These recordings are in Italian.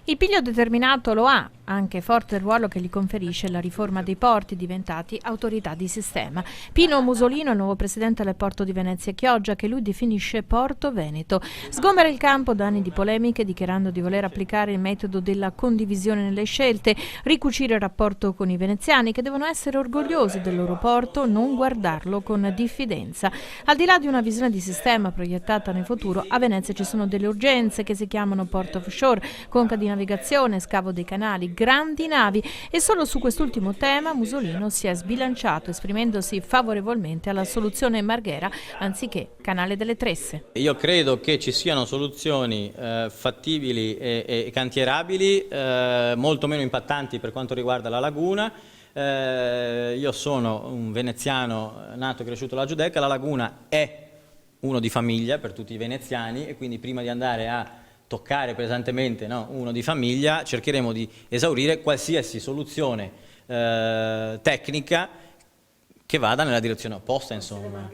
Il piglio determinato lo ha, anche forte il ruolo che gli conferisce la riforma dei porti diventati autorità di sistema. Pino Musolino è il nuovo presidente del porto di Venezia Chioggia, che lui definisce Porto Veneto. Sgombera il campo da anni di polemiche, dichiarando di voler applicare il metodo della condivisione nelle scelte, ricucire il rapporto con i veneziani, che devono essere orgogliosi del loro porto, non guardarlo con diffidenza. Al di là di una visione di sistema proiettata nel futuro, a Venezia ci sono delle urgenze che si chiamano Port Offshore, conca di navigazione, scavo dei canali, grandi navi, e solo su quest'ultimo tema Musolino si è sbilanciato, esprimendosi favorevolmente alla soluzione Marghera anziché Canale delle Tresse. Io credo che ci siano soluzioni fattibili e cantierabili, molto meno impattanti per quanto riguarda la laguna. Io sono un veneziano nato e cresciuto alla Giudecca, la laguna è uno di famiglia per tutti i veneziani e quindi prima di andare a toccare pesantemente, no, uno di famiglia, cercheremo di esaurire qualsiasi soluzione tecnica che vada nella direzione opposta, insomma.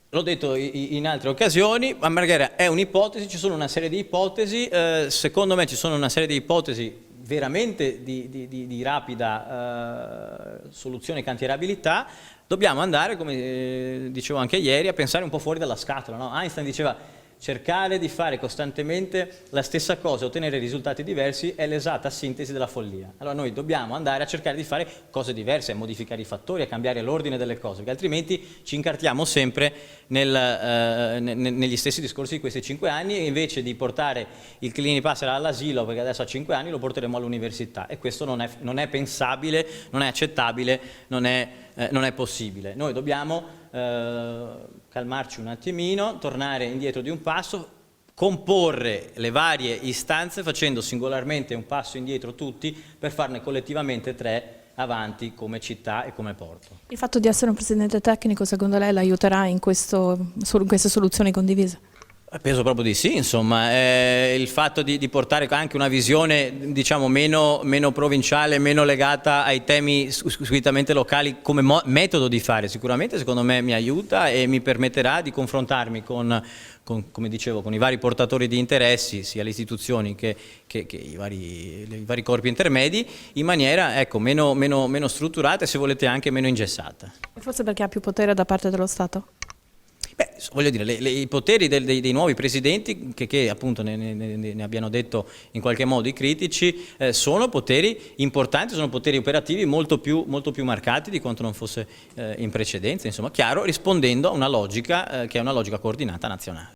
L'ho detto in altre occasioni, a Marghera è un'ipotesi, ci sono una serie di ipotesi, secondo me ci sono una serie di ipotesi veramente di rapida soluzione e cantierabilità. Dobbiamo andare, come dicevo anche ieri, a pensare un po' fuori dalla scatola, no? Einstein diceva: cercare di fare costantemente la stessa cosa e ottenere risultati diversi è l'esatta sintesi della follia. Allora noi dobbiamo andare a cercare di fare cose diverse, a modificare i fattori, a cambiare l'ordine delle cose, perché altrimenti ci incartiamo sempre negli stessi discorsi di questi 5 anni, e invece di portare il Clini-Passera all'asilo, perché adesso ha 5 anni, lo porteremo all'università, e questo non è pensabile, non è accettabile, non è possibile. Noi dobbiamo calmarci un attimino, tornare indietro di un passo, comporre le varie istanze facendo singolarmente un passo indietro tutti per farne collettivamente 3 avanti come città e come porto. Il fatto di essere un presidente tecnico secondo lei l'aiuterà in queste soluzioni condivise? Penso proprio di sì, insomma, il fatto di portare anche una visione, diciamo, meno provinciale, meno legata ai temi squisitamente locali come metodo di fare, sicuramente secondo me mi aiuta e mi permetterà di confrontarmi come dicevo, con i vari portatori di interessi, sia le istituzioni che i vari corpi intermedi, in maniera, ecco, meno strutturata e, se volete, anche meno ingessata. E forse perché ha più potere da parte dello Stato? Beh, voglio dire, i poteri dei nuovi presidenti, che appunto ne abbiano detto in qualche modo i critici, sono poteri importanti, sono poteri operativi molto più marcati di quanto non fosse in precedenza, insomma, chiaro, rispondendo a una logica che è una logica coordinata nazionale.